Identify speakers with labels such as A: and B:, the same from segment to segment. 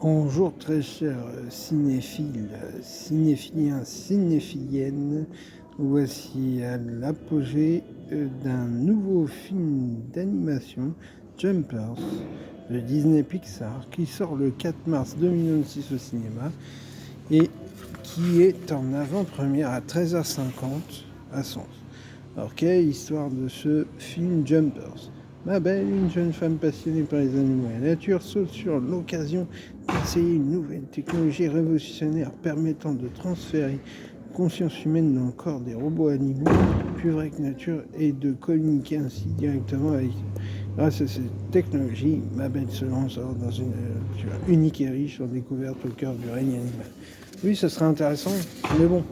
A: Bonjour très chers cinéphiles, cinéphiliens, cinéphiliennes. Voici à l'apogée d'un nouveau film d'animation, Jumpers, de Disney Pixar, qui sort le 4 mars 2026 au cinéma et qui est en avant-première à 13h50 à Sens. Alors, quelle est l'histoire de ce film Jumpers? Ma belle, une jeune femme passionnée par les animaux et la nature, saute sur l'occasion d'essayer une nouvelle technologie révolutionnaire permettant de transférer conscience humaine dans le corps des robots animaux plus vrais que nature et de communiquer ainsi directement avec eux. Grâce à cette technologie, ma belle se lance dans une aventure unique et riche en découvertes au cœur du règne animal. Oui, ça serait intéressant, mais bon.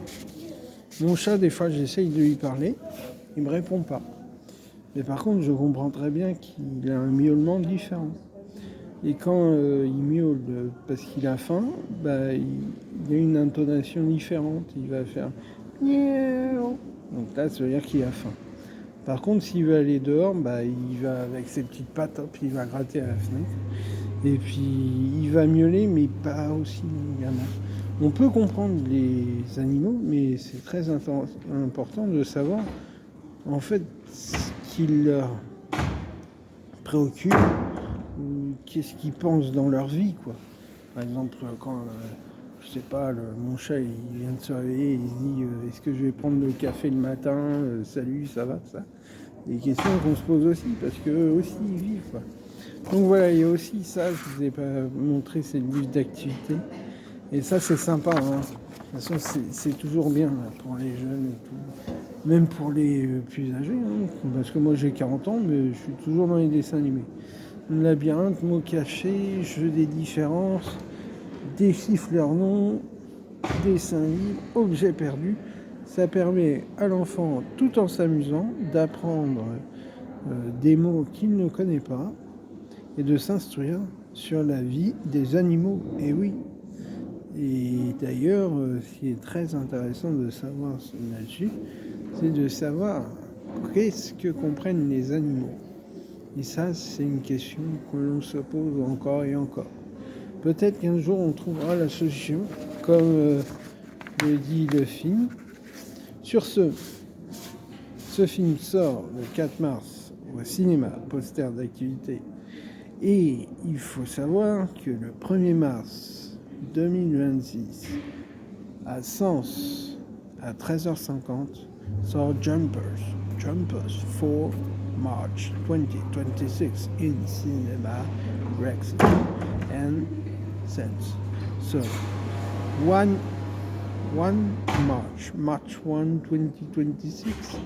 A: Mon chat, des fois, j'essaye de lui parler, il me répond pas. Mais par contre, je comprends très bien qu'il a un miaulement différent. Et quand il miaule parce qu'il a faim, il a une intonation différente. Il va faire miaou. Donc là, ça veut dire qu'il a faim. Par contre, s'il veut aller dehors, il va avec ses petites pattes, hop, il va gratter à la fenêtre. Et puis, il va miauler, mais pas aussi gamin. On peut comprendre les animaux, mais c'est très important de savoir, en fait, ce qui leur préoccupe ou qu'est-ce qu'ils pensent dans leur vie, quoi. Par exemple, quand, je sais pas, mon chat, il vient de se réveiller, il se dit est-ce que je vais prendre le café le matin, salut, ça va, ça. Des questions qu'on se pose aussi, parce qu'eux aussi, ils vivent, quoi. Donc voilà, il y a aussi ça, je vous ai pas montré, c'est le livre d'activité. Et ça, c'est sympa, hein. De toute façon, c'est toujours bien là, pour les jeunes et tout. Même pour les plus âgés, hein. Parce que moi j'ai 40 ans, mais je suis toujours dans les dessins animés. Labyrinthe, mots cachés, jeux des différences, déchiffre leur nom, dessins libres, objets perdus. Ça permet à l'enfant, tout en s'amusant, d'apprendre des mots qu'il ne connaît pas et de s'instruire sur la vie des animaux. Et oui. Et d'ailleurs, ce qui est très intéressant de savoir là-dessus, c'est de savoir qu'est-ce que comprennent les animaux. Et ça, c'est une question que l'on se pose encore et encore. Peut-être qu'un jour, on trouvera la solution, comme le dit le film. Sur ce film sort le 4 mars au cinéma, poster d'activité. Et il faut savoir que le 1er mars 2026, à Sens, à 13h50, sort Jumpers 4 March 2026 in Cinema Rex and Sense. So, 1 March 1, 2026,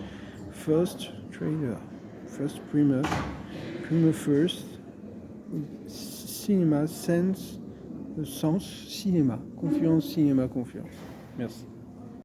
A: first trailer, first premiere first, Cinéma, Sens, Cinéma, Confiance, Cinéma, Confiance. Merci.